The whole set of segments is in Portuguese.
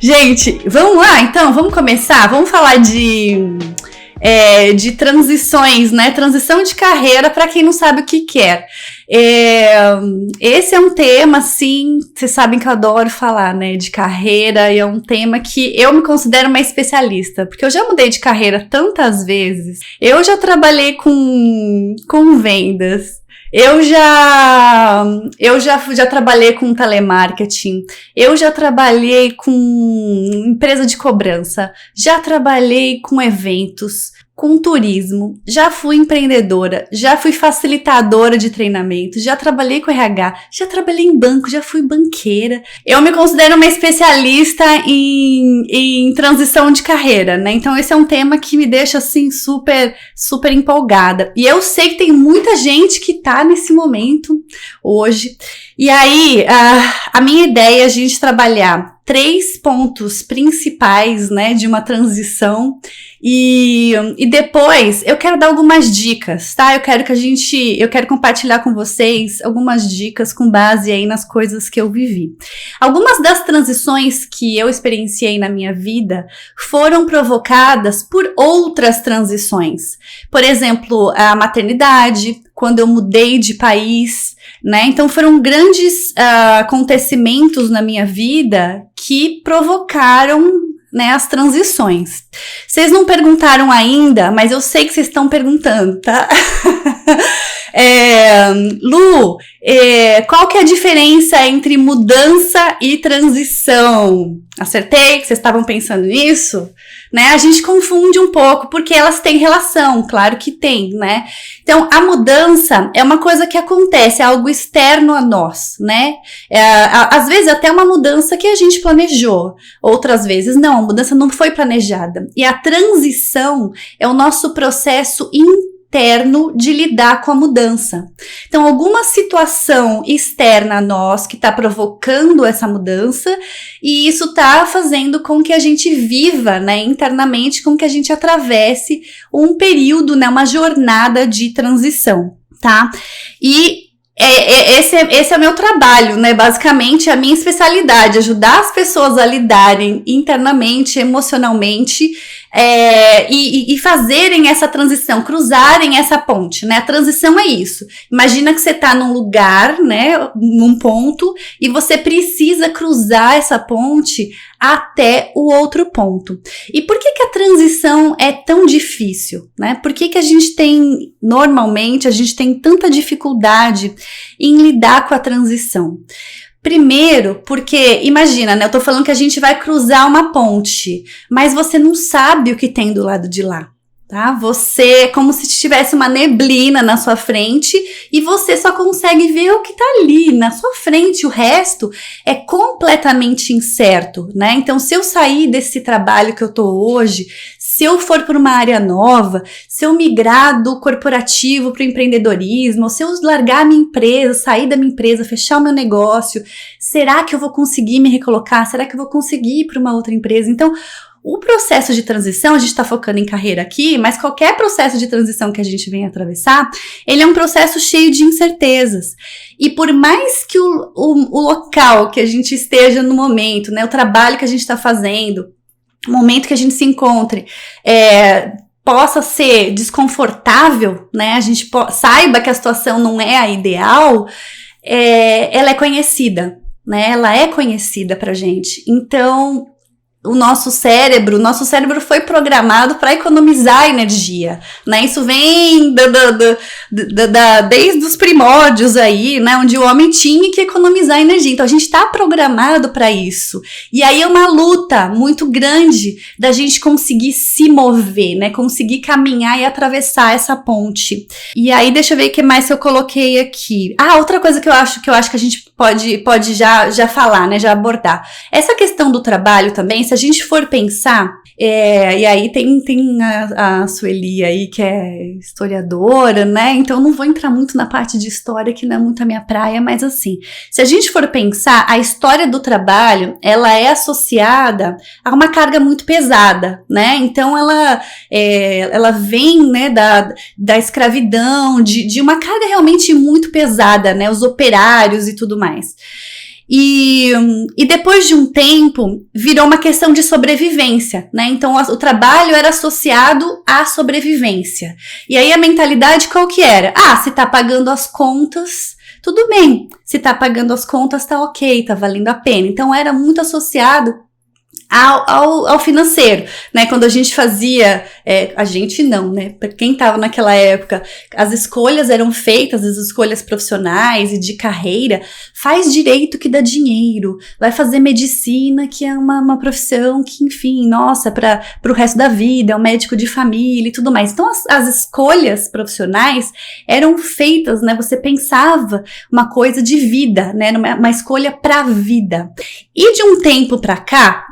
Gente, vamos lá então, vamos começar? Vamos falar de transições, né? Transição de carreira para quem não sabe o que quer. Esse é um tema, assim, vocês sabem que eu adoro falar, né? De carreira, e é um tema que eu me considero uma especialista, porque eu já mudei de carreira tantas vezes. Eu já trabalhei com vendas. Eu já trabalhei com telemarketing, eu já trabalhei com empresa de cobrança, já trabalhei com eventos, com turismo, já fui empreendedora, já fui facilitadora de treinamento, já trabalhei com RH, já trabalhei em banco, já fui banqueira. Eu me considero uma especialista em transição de carreira, né? Então esse é um tema que me deixa assim super, super empolgada. E eu sei que tem muita gente que tá nesse momento hoje. E aí, a minha ideia é a gente trabalhar 3 pontos principais, né, de uma transição e depois eu quero dar algumas dicas, tá? Eu quero compartilhar com vocês algumas dicas com base aí nas coisas que eu vivi. Algumas das transições que eu experienciei na minha vida foram provocadas por outras transições. Por exemplo, a maternidade, quando eu mudei de país, né? Então foram grandes acontecimentos na minha vida que provocaram, né, as transições. Vocês não perguntaram ainda, mas eu sei que vocês estão perguntando, tá? Lu, qual que é a diferença entre mudança e transição? Acertei que vocês estavam pensando nisso? Né? A gente confunde um pouco, porque elas têm relação, claro que tem, né? Então, a mudança é uma coisa que acontece, é algo externo a nós, né? Às vezes até uma mudança que a gente planejou, outras vezes não, a mudança não foi planejada. E a transição é o nosso processo interno de lidar com a mudança. Então, alguma situação externa a nós que está provocando essa mudança, e isso está fazendo com que a gente viva, né, internamente, com que a gente atravesse um período, né, uma jornada de transição, tá? E esse é o meu trabalho, né? Basicamente, a minha especialidade, ajudar as pessoas a lidarem internamente, emocionalmente, e fazerem essa transição, cruzarem essa ponte, né? A transição é isso. Imagina que você tá num lugar, né? Num ponto, e você precisa cruzar essa ponte até o outro ponto. E por que a transição é tão difícil, né? Por que a gente normalmente, a gente tem tanta dificuldade em lidar com a transição? Primeiro, porque, imagina, né? Eu tô falando que a gente vai cruzar uma ponte, mas você não sabe o que tem do lado de lá, tá? Você é como se tivesse uma neblina na sua frente e você só consegue ver o que tá ali na sua frente, o resto é completamente incerto, né? Então, se eu sair desse trabalho que eu tô hoje, se eu for para uma área nova, se eu migrar do corporativo para o empreendedorismo, se eu largar a minha empresa, sair da minha empresa, fechar o meu negócio, será que eu vou conseguir me recolocar? Será que eu vou conseguir ir para uma outra empresa? Então, o processo de transição, a gente está focando em carreira aqui, mas qualquer processo de transição que a gente venha atravessar, ele é um processo cheio de incertezas. E por mais que o local que a gente esteja no momento, né, o trabalho que a gente está fazendo, o momento que a gente se encontre, possa ser desconfortável, né? A gente saiba que a situação não é a ideal, ela é conhecida, né? Ela é conhecida pra gente. Então, o nosso cérebro foi programado para economizar energia, né? Isso vem desde os primórdios aí, né? Onde o homem tinha que economizar energia. Então, a gente está programado para isso. E aí é uma luta muito grande da gente conseguir se mover, né? Conseguir caminhar e atravessar essa ponte. E aí, deixa eu ver o que mais eu coloquei aqui. Outra coisa que eu acho que a gente pode já falar, né? Já abordar. Essa questão do trabalho também, se a gente for pensar, e aí tem a Sueli aí, que é historiadora, né? Então não vou entrar muito na parte de história, que não é muito a minha praia, mas assim, se a gente for pensar, a história do trabalho, ela é associada a uma carga muito pesada, né? Então ela vem, né, da escravidão, de uma carga realmente muito pesada, né? Os operários e tudo mais. E depois de um tempo, virou uma questão de sobrevivência, né? Então, o trabalho era associado à sobrevivência. E aí, a mentalidade qual que era? Se tá pagando as contas, tudo bem. Se tá pagando as contas, tá ok, tá valendo a pena. Então, era muito associado ao financeiro, né? Quando a gente fazia, a gente não, né? Pra quem tava naquela época, as escolhas eram feitas, as escolhas profissionais e de carreira, faz direito que dá dinheiro, vai fazer medicina, que é uma profissão que, enfim, nossa, pro resto da vida, é um médico de família e tudo mais. Então, as escolhas profissionais eram feitas, né? Você pensava uma coisa de vida, né? Uma escolha pra vida. E de um tempo pra cá,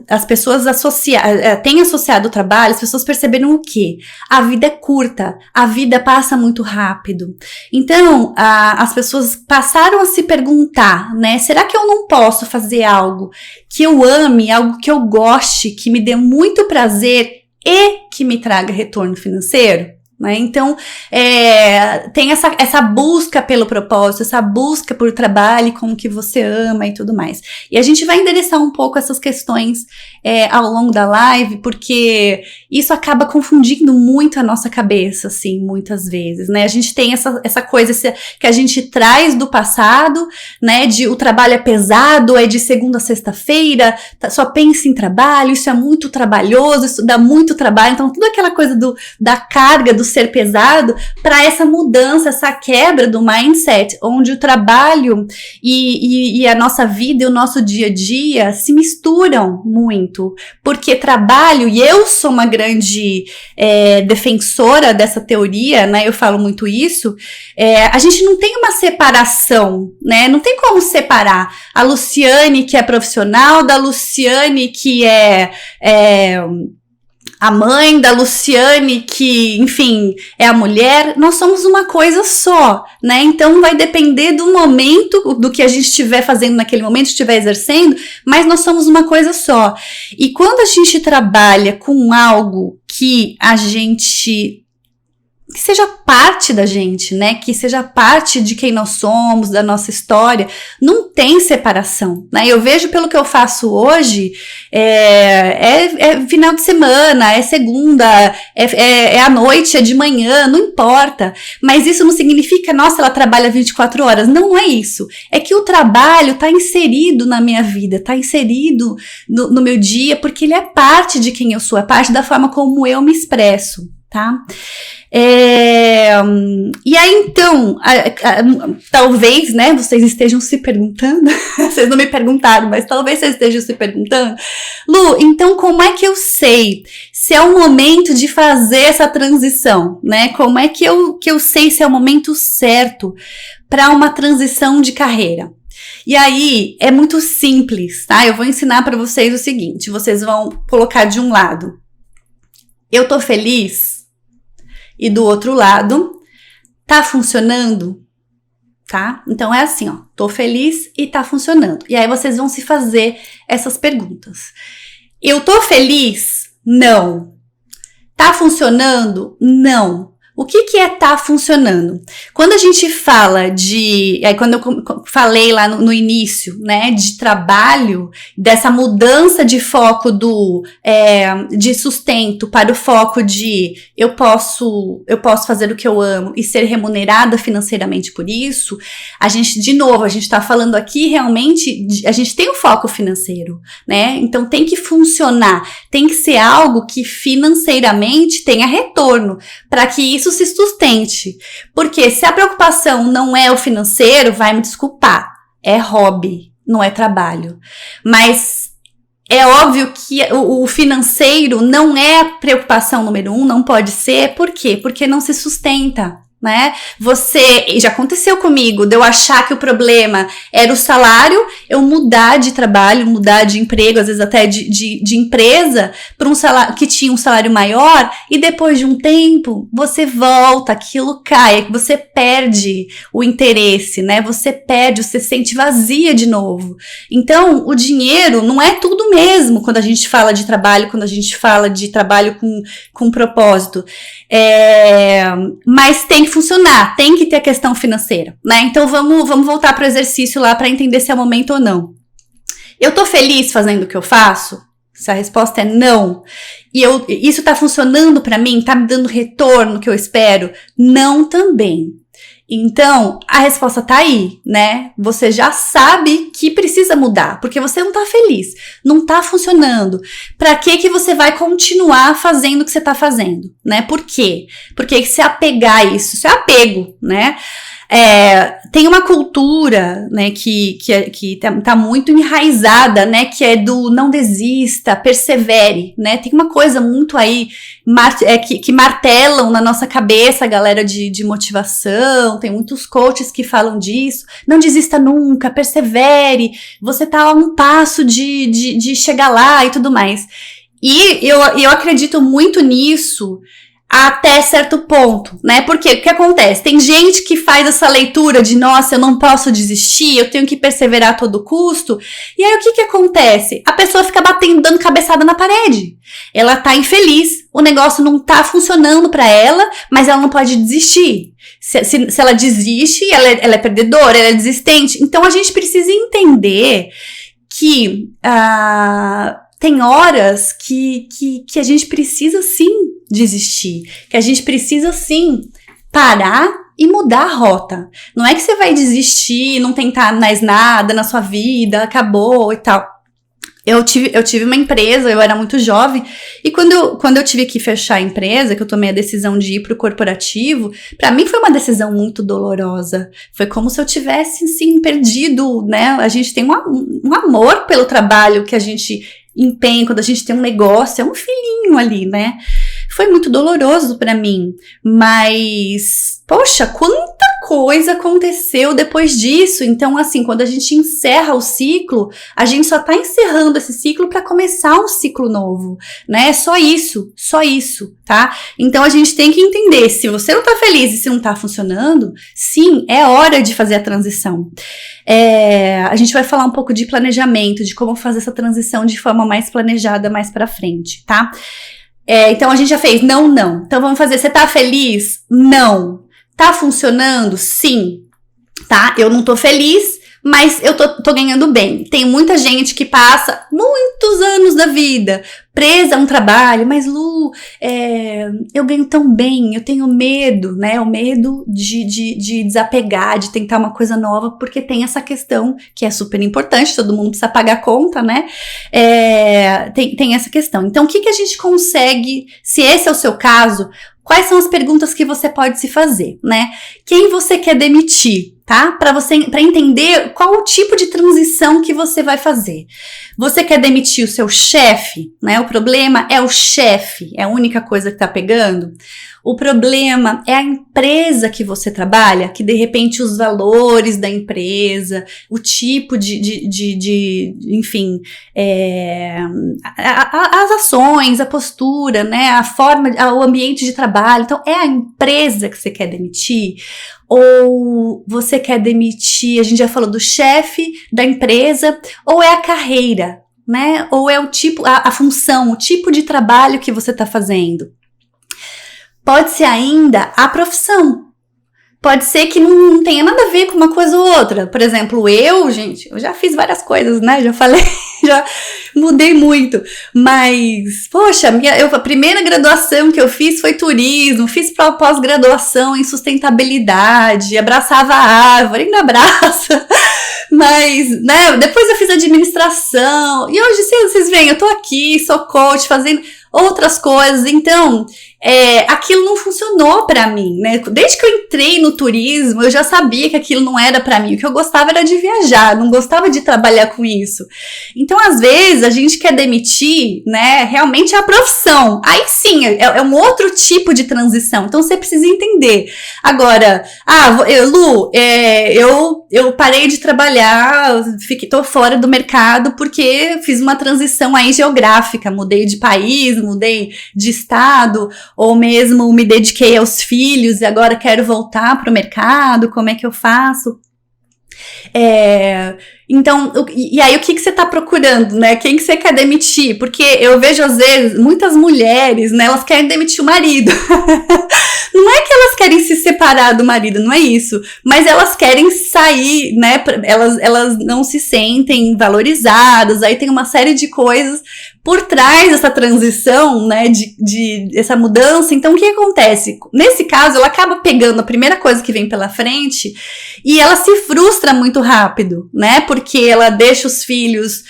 as pessoas têm associado o trabalho, as pessoas perceberam o quê? A vida é curta, a vida passa muito rápido. Então, as pessoas passaram a se perguntar, né? Será que eu não posso fazer algo que eu ame, algo que eu goste, que me dê muito prazer e que me traga retorno financeiro? Né? Então, tem essa busca pelo propósito, essa busca por trabalho com o que você ama e tudo mais. E a gente vai endereçar um pouco essas questões ao longo da live, porque isso acaba confundindo muito a nossa cabeça, assim, muitas vezes, né? A gente tem essa coisa que a gente traz do passado, né? De o trabalho é pesado, é de segunda a sexta-feira, só pensa em trabalho, isso é muito trabalhoso, isso dá muito trabalho. Então, toda aquela coisa da carga, do ser pesado, para essa mudança, essa quebra do mindset, onde o trabalho e a nossa vida e o nosso dia a dia se misturam muito, porque trabalho, e eu sou uma grande defensora dessa teoria, né, eu falo muito isso, a gente não tem uma separação, né, não tem como separar a Luciane que é profissional da Luciane que é a mãe, da Luciane que, enfim, é a mulher. Nós somos uma coisa só, né? Então vai depender do momento, do que a gente estiver fazendo naquele momento, estiver exercendo, mas nós somos uma coisa só. E quando a gente trabalha com algo que seja parte da gente, né? Que seja parte de quem nós somos, da nossa história, não tem separação, né? Eu vejo pelo que eu faço hoje, é final de semana, é segunda, é à noite, é de manhã, não importa. Mas isso não significa, nossa, ela trabalha 24 horas. Não é isso. É que o trabalho tá inserido na minha vida, tá inserido no meu dia, porque ele é parte de quem eu sou, é parte da forma como eu me expresso, tá? E aí então, talvez, né, vocês estejam se perguntando, vocês não me perguntaram, mas talvez vocês estejam se perguntando, Lu, então como é que eu sei se é o momento de fazer essa transição, né? Como é que eu sei se é o momento certo para uma transição de carreira? E aí, é muito simples, tá? Eu vou ensinar para vocês o seguinte, vocês vão colocar de um lado, eu tô feliz? E do outro lado, tá funcionando? Tá? Então é assim, ó, tô feliz e tá funcionando. E aí vocês vão se fazer essas perguntas. Eu tô feliz? Não. Tá funcionando? Não. O que é tá funcionando? Quando a gente fala quando eu falei lá no início, né, de trabalho, dessa mudança de foco de sustento para o foco de eu posso fazer o que eu amo e ser remunerada financeiramente por isso, a gente tá falando aqui realmente, a gente tem um foco financeiro, né? Então tem que funcionar, tem que ser algo que financeiramente tenha retorno, para que isso se sustente. Porque se a preocupação não é o financeiro, vai me desculpar, é hobby, não é trabalho. Mas é óbvio que o financeiro não é a preocupação número 1, não pode ser. Por quê? Porque não se sustenta, né? Já aconteceu comigo, de eu achar que o problema era o salário, eu mudar de trabalho, mudar de emprego, às vezes até de empresa, para um salário que tinha um salário maior, e depois de um tempo, você volta, aquilo cai, você perde o interesse, né? Você se sente vazia de novo. Então, o dinheiro não é tudo mesmo quando a gente fala de trabalho, quando a gente fala de trabalho com propósito. Mas tem que funcionar, tem que ter a questão financeira, né? Então vamos voltar pro exercício lá para entender se é o momento ou não. Eu tô feliz fazendo o que eu faço? Se a resposta é não, e isso tá funcionando para mim, tá me dando retorno que eu espero? Não também. Então, a resposta tá aí, né? Você já sabe que precisa mudar, porque você não tá feliz, não tá funcionando. Pra que você vai continuar fazendo o que você tá fazendo, né? Por quê? Porque se apegar a isso é apego, né? Tem uma cultura, né, que tá muito enraizada, né, que é do não desista, persevere, né, tem uma coisa muito aí, que martelam na nossa cabeça, a galera de motivação, tem muitos coaches que falam disso, não desista nunca, persevere, você tá a um passo de chegar lá e tudo mais. E eu acredito muito nisso, até certo ponto, né? Porque o que acontece? Tem gente que faz essa leitura de, nossa, eu não posso desistir, eu tenho que perseverar a todo custo. E aí o que acontece? A pessoa fica dando cabeçada na parede. Ela tá infeliz, o negócio não tá funcionando pra ela, mas ela não pode desistir. Se ela desiste, ela é perdedora, ela é desistente. Então a gente precisa entender que tem horas que a gente precisa sim desistir, que a gente precisa sim parar e mudar a rota. Não é que você vai desistir, não tentar mais nada na sua vida, acabou e tal. Eu tive uma empresa, eu era muito jovem, e quando eu tive que fechar a empresa, que eu tomei a decisão de ir pro corporativo, pra mim foi uma decisão muito dolorosa. Foi como se eu tivesse, sim, perdido, né? A gente tem um amor pelo trabalho que a gente empenha, quando a gente tem um negócio, é um filhinho ali, né? Foi muito doloroso pra mim, mas, poxa, quanta coisa aconteceu depois disso. Então, assim, quando a gente encerra o ciclo, a gente só tá encerrando esse ciclo pra começar um ciclo novo, né? Só isso, tá? Então, a gente tem que entender, se você não tá feliz e se não tá funcionando, sim, é hora de fazer a transição. A gente vai falar um pouco de planejamento, de como fazer essa transição de forma mais planejada mais pra frente, tá? Então a gente já fez não. Então vamos fazer, você tá feliz? Não. Tá funcionando? Sim. Tá? Eu não tô feliz, mas eu tô ganhando bem. Tem muita gente que passa muitos anos da vida presa a um trabalho, mas Lu, eu ganho tão bem, eu tenho medo, né? O medo de desapegar, de tentar uma coisa nova, porque tem essa questão que é super importante, todo mundo precisa pagar a conta, né? Tem essa questão. Então, o que a gente consegue, se esse é o seu caso, quais são as perguntas que você pode se fazer, né? Quem você quer demitir, tá? Para entender qual o tipo de transição que você vai fazer. Você quer demitir o seu chefe, né? O problema é o chefe, é a única coisa que tá pegando. O problema é a empresa que você trabalha, que de repente os valores da empresa, o tipo enfim, as ações, a postura, né? A forma, o ambiente de trabalho. Então, é a empresa que você quer demitir? Ou você quer demitir, a gente já falou do chefe, da empresa, ou é a carreira, né? Ou é o tipo, a função, o tipo de trabalho que você tá fazendo. Pode ser ainda a profissão. Pode ser que não tenha nada a ver com uma coisa ou outra. Por exemplo, eu já fiz várias coisas, né? Já falei, já mudei muito. Mas, poxa, a primeira graduação que eu fiz foi turismo, fiz pós-graduação em sustentabilidade, abraçava a árvore, ainda abraça. Mas, né, depois eu fiz administração. E hoje, vocês veem, eu tô aqui, sou coach, fazendo outras coisas. Então, aquilo não funcionou pra mim, né? Desde que eu entrei no turismo, eu já sabia que aquilo não era pra mim. O que eu gostava era de viajar, não gostava de trabalhar com isso. Então, às vezes, a gente quer demitir, né, realmente a profissão. Aí sim, é um outro tipo de transição. Então, você precisa entender. Agora, Lu, eu parei de trabalhar, tô fora do mercado porque fiz uma transição aí geográfica, mudei de país, mudei de estado, ou mesmo me dediquei aos filhos e agora quero voltar para o mercado, como é que eu faço? Então, e aí o que você tá procurando, né? Quem que você quer demitir? Porque eu vejo, às vezes, muitas mulheres, né? Elas querem demitir o marido. Não é que elas querem se separar do marido, não é isso. Mas elas querem sair, né? Elas não se sentem valorizadas. Aí tem uma série de coisas por trás dessa transição, né? De essa mudança. Então, o que acontece? Nesse caso, ela acaba pegando a primeira coisa que vem pela frente e ela se frustra muito rápido, né? Porque ela deixa os filhos,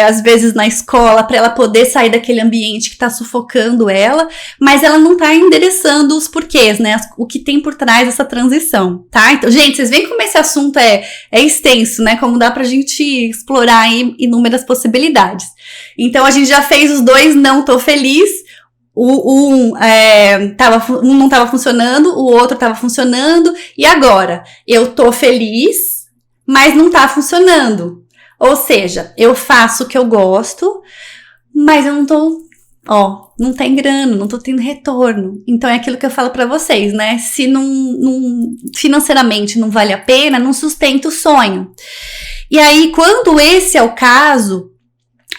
às vezes, na escola para ela poder sair daquele ambiente que tá sufocando ela, mas ela não tá endereçando os porquês, né? O que tem por trás dessa transição, tá? Então, gente, vocês veem como esse assunto é extenso, né? Como dá pra gente explorar aí inúmeras possibilidades. Então, a gente já fez os dois não tô feliz. Um não estava funcionando, o outro estava funcionando, e agora? Eu tô feliz, mas não tá funcionando. Ou seja, eu faço o que eu gosto, mas eu não tô, não tem grana, não tô tendo retorno. Então é aquilo que eu falo pra vocês, né? Se financeiramente não vale a pena, não sustenta o sonho. E aí, quando esse é o caso,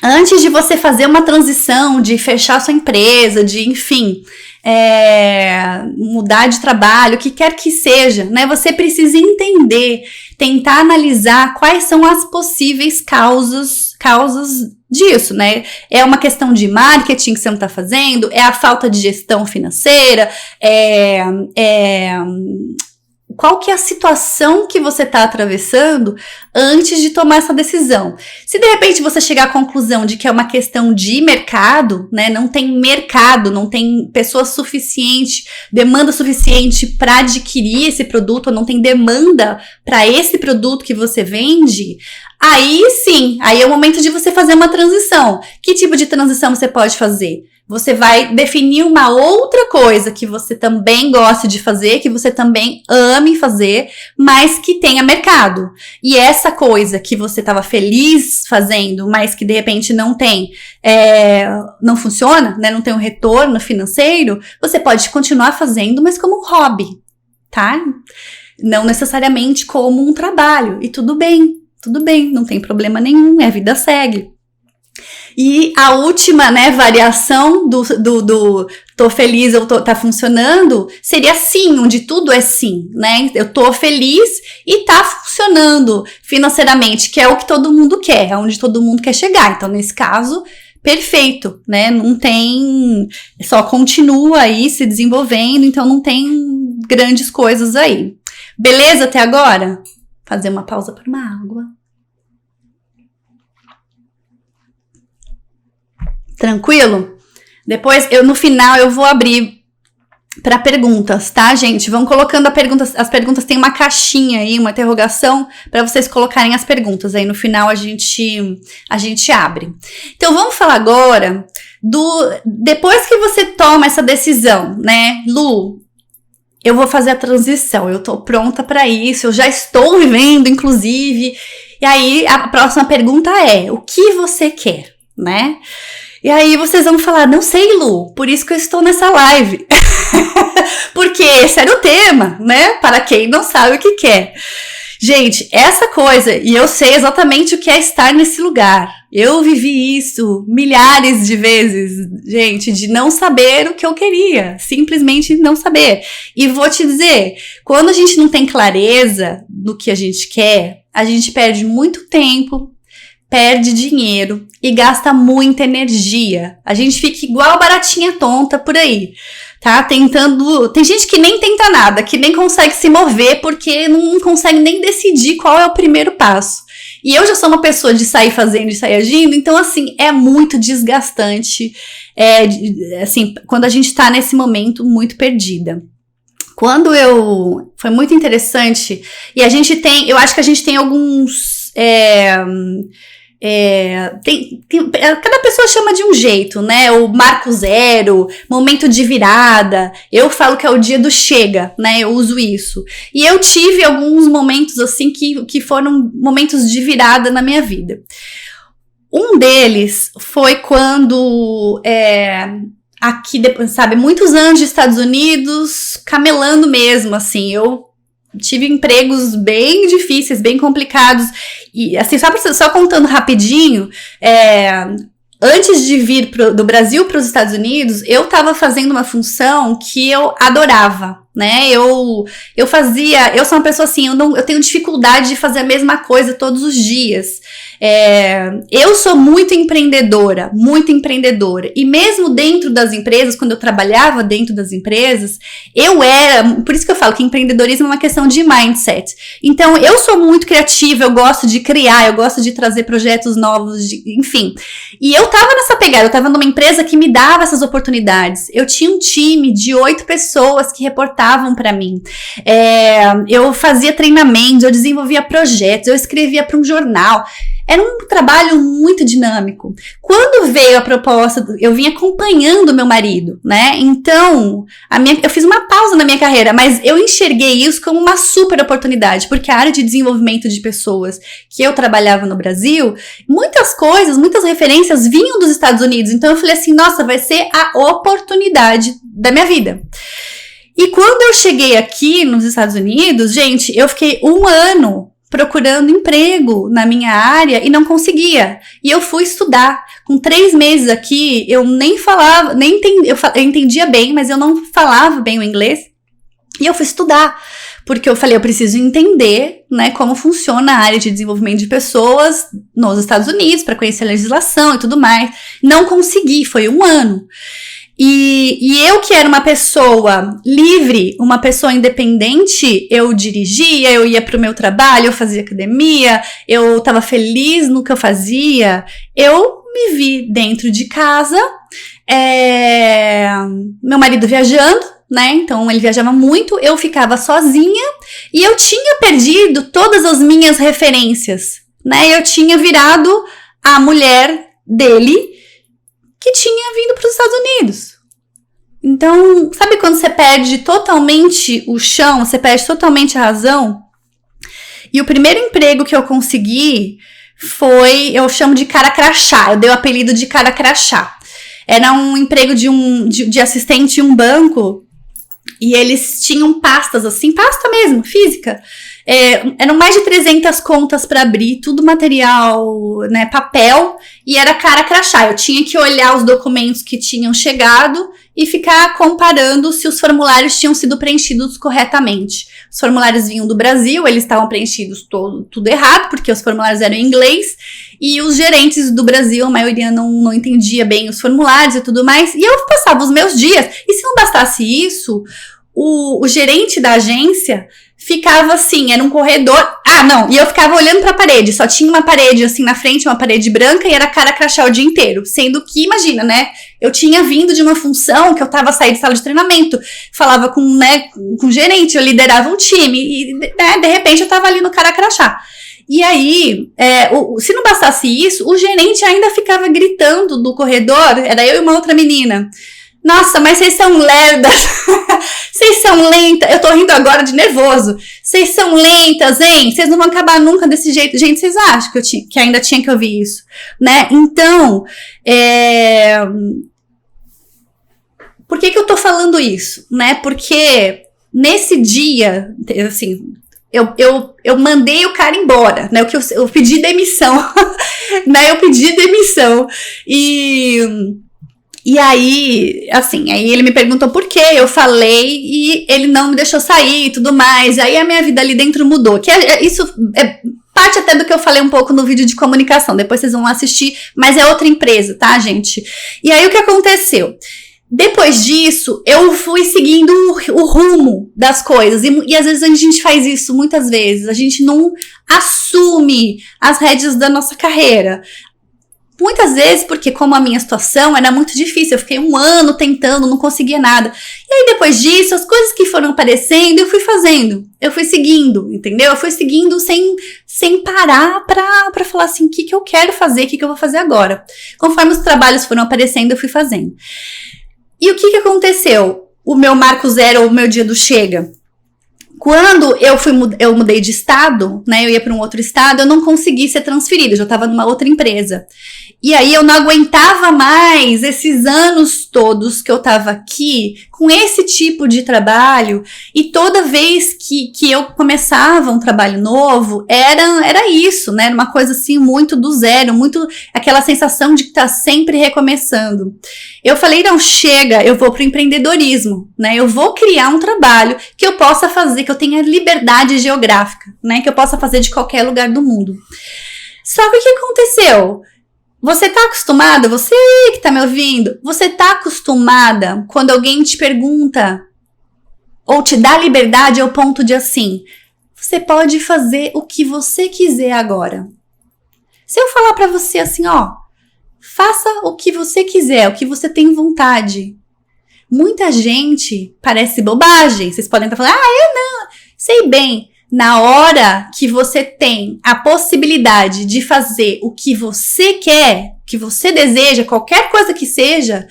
antes de você fazer uma transição, de fechar sua empresa, de, enfim, mudar de trabalho, o que quer que seja, né? Você precisa entender, tentar analisar quais são as possíveis causas disso, né? É uma questão de marketing que você não tá fazendo? É a falta de gestão financeira? Qual que é a situação que você está atravessando antes de tomar essa decisão? Se de repente você chegar à conclusão de que é uma questão de mercado, né? Não tem mercado, não tem pessoa suficiente, demanda suficiente para adquirir esse produto, ou não tem demanda para esse produto que você vende, aí sim, aí é o momento de você fazer uma transição. Que tipo de transição você pode fazer? Você vai definir uma outra coisa que você também goste de fazer, que você também ame fazer, mas que tenha mercado. E essa coisa que você estava feliz fazendo, mas que de repente não tem, não funciona, né? Não tem um retorno financeiro, você pode continuar fazendo, mas como um hobby, tá? Não necessariamente como um trabalho. E tudo bem, não tem problema nenhum, a vida segue. E a última, né, variação do tô feliz ou tá funcionando seria sim, onde tudo é sim, né? Eu tô feliz e tá funcionando financeiramente, que é o que todo mundo quer, é onde todo mundo quer chegar. Então, nesse caso, perfeito, né? Não tem, só continua aí se desenvolvendo, então não tem grandes coisas aí. Beleza até agora? Fazer uma pausa para uma água. Tranquilo? Depois, no final, eu vou abrir para perguntas, tá, gente? Vão colocando as perguntas, tem uma caixinha aí, uma interrogação, para vocês colocarem as perguntas. Aí, no final, a gente abre. Então, vamos falar agora depois que você toma essa decisão, né? Lu, eu vou fazer a transição, eu tô pronta para isso, eu já estou vivendo, inclusive. E aí, a próxima pergunta é, o que você quer, né? E aí vocês vão falar, não sei, Lu, por isso que eu estou nessa live. Porque esse era o tema, né? Para quem não sabe o que quer. Gente, essa coisa, e eu sei exatamente o que é estar nesse lugar. Eu vivi isso milhares de vezes, gente, de não saber o que eu queria. Simplesmente não saber. E vou te dizer, quando a gente não tem clareza do que a gente quer, a gente perde muito tempo, perde dinheiro e gasta muita energia. A gente fica igual baratinha tonta por aí, tá? Tentando... Tem gente que nem tenta nada, que nem consegue se mover porque não consegue nem decidir qual é o primeiro passo. E eu já sou uma pessoa de sair fazendo e sair agindo, então, assim, é muito desgastante, assim, quando a gente tá nesse momento muito perdida. Foi muito interessante, e eu acho que a gente tem alguns... cada pessoa chama de um jeito, né? O marco zero, momento de virada. Eu falo que é o dia do chega, né? Eu uso isso. E eu tive alguns momentos assim que foram momentos de virada na minha vida. Um deles foi quando aqui, sabe, muitos anos de Estados Unidos, camelando mesmo, assim, eu tive empregos bem difíceis, bem complicados. E assim, só contando rapidinho, antes de vir do Brasil para os Estados Unidos, eu estava fazendo uma função que eu adorava, né? Eu sou uma pessoa assim, eu tenho dificuldade de fazer a mesma coisa todos os dias. Eu sou muito empreendedora, e mesmo dentro das empresas, quando eu trabalhava dentro das empresas, por isso que eu falo que empreendedorismo é uma questão de mindset. Então, eu sou muito criativa, eu gosto de criar, eu gosto de trazer projetos novos, enfim. E eu tava nessa pegada, eu tava numa empresa que me dava essas oportunidades. Eu tinha um time de 8 pessoas que reportavam pra mim. Eu fazia treinamentos, eu desenvolvia projetos, eu escrevia para um jornal. Era um trabalho muito dinâmico. Quando veio a proposta, eu vim acompanhando meu marido, né? Então, eu fiz uma pausa na minha carreira, mas eu enxerguei isso como uma super oportunidade, porque a área de desenvolvimento de pessoas que eu trabalhava no Brasil, muitas coisas, muitas referências vinham dos Estados Unidos. Então, eu falei assim, nossa, vai ser a oportunidade da minha vida. E quando eu cheguei aqui nos Estados Unidos, gente, eu fiquei 1 ano procurando emprego na minha área e não conseguia. E eu fui estudar. Com 3 meses aqui, eu nem falava, eu entendia bem, mas eu não falava bem o inglês. E eu fui estudar. Porque eu falei, eu preciso entender, né, como funciona a área de desenvolvimento de pessoas nos Estados Unidos, para conhecer a legislação e tudo mais. Não consegui, foi 1 ano. E eu que era uma pessoa livre, uma pessoa independente, eu dirigia, eu ia pro meu trabalho, eu fazia academia, eu tava feliz no que eu fazia, eu me vi dentro de casa, meu marido viajando, né, então ele viajava muito, eu ficava sozinha e eu tinha perdido todas as minhas referências, né, eu tinha virado a mulher dele, que tinha vindo para os Estados Unidos. Então, sabe quando você perde totalmente o chão, você perde totalmente a razão? E o primeiro emprego que eu consegui foi, eu chamo de cara crachá, eu dei o apelido de cara crachá. Era um emprego de assistente em um banco, e eles tinham pastas assim, pasta mesmo, física. Eram mais de 300 contas para abrir, tudo material, né, papel, e era cara crachá. Eu tinha que olhar os documentos que tinham chegado e ficar comparando se os formulários tinham sido preenchidos corretamente. Os formulários vinham do Brasil, eles estavam preenchidos tudo errado, porque os formulários eram em inglês, e os gerentes do Brasil, a maioria não entendia bem os formulários e tudo mais, e eu passava os meus dias. E se não bastasse isso, o gerente da agência ficava assim, era um corredor, e eu ficava olhando pra parede, só tinha uma parede assim na frente, uma parede branca, e era cara crachá o dia inteiro, sendo que, imagina, né, eu tinha vindo de uma função que eu tava saindo de sala de treinamento, falava com o gerente, eu liderava um time, e né, de repente eu tava ali no cara crachá. E aí, se não bastasse isso, o gerente ainda ficava gritando do corredor, era eu e uma outra menina, nossa, mas vocês são lerdas, vocês são lentas, eu tô rindo agora de nervoso, vocês são lentas, hein, vocês não vão acabar nunca desse jeito. Gente, vocês acham que ainda tinha que ouvir isso, né? Então, por que eu tô falando isso, né? Porque nesse dia, assim, eu mandei o cara embora, né? Eu pedi demissão, né? Eu pedi demissão E aí, assim, aí ele me perguntou por quê, eu falei e ele não me deixou sair e tudo mais. Aí a minha vida ali dentro mudou. Isso é parte até do que eu falei um pouco no vídeo de comunicação. Depois vocês vão assistir, mas é outra empresa, tá, gente? E aí o que aconteceu? Depois disso, eu fui seguindo o rumo das coisas. E às vezes a gente faz isso, muitas vezes. A gente não assume as rédeas da nossa carreira. Muitas vezes, porque como a minha situação era muito difícil, eu fiquei 1 ano tentando, não conseguia nada. E aí depois disso, as coisas que foram aparecendo, eu fui fazendo. Eu fui seguindo, entendeu? Eu fui seguindo sem parar pra falar assim, o que eu quero fazer, o que eu vou fazer agora. Conforme os trabalhos foram aparecendo, eu fui fazendo. E o que aconteceu? O meu marco zero, o meu dia do chega. Quando eu mudei de estado, né, eu ia para um outro estado, eu não consegui ser transferida, eu já estava numa outra empresa. E aí eu não aguentava mais esses anos todos que eu estava aqui, com esse tipo de trabalho, e toda vez que eu começava um trabalho novo, era isso, né? Era uma coisa assim, muito do zero, muito aquela sensação de que tá sempre recomeçando. Eu falei, não, chega, eu vou pro empreendedorismo, né? Eu vou criar um trabalho que eu possa fazer, que eu tenha liberdade geográfica, né? Que eu possa fazer de qualquer lugar do mundo. Só que o que aconteceu? Você tá acostumada, você que tá me ouvindo, você tá acostumada quando alguém te pergunta ou te dá liberdade ao ponto de assim, você pode fazer o que você quiser agora. Se eu falar pra você assim, ó, faça o que você quiser, o que você tem vontade. Muita gente parece bobagem, vocês podem estar falando, eu não, sei bem. Na hora que você tem a possibilidade de fazer o que você quer, o que você deseja, qualquer coisa que seja,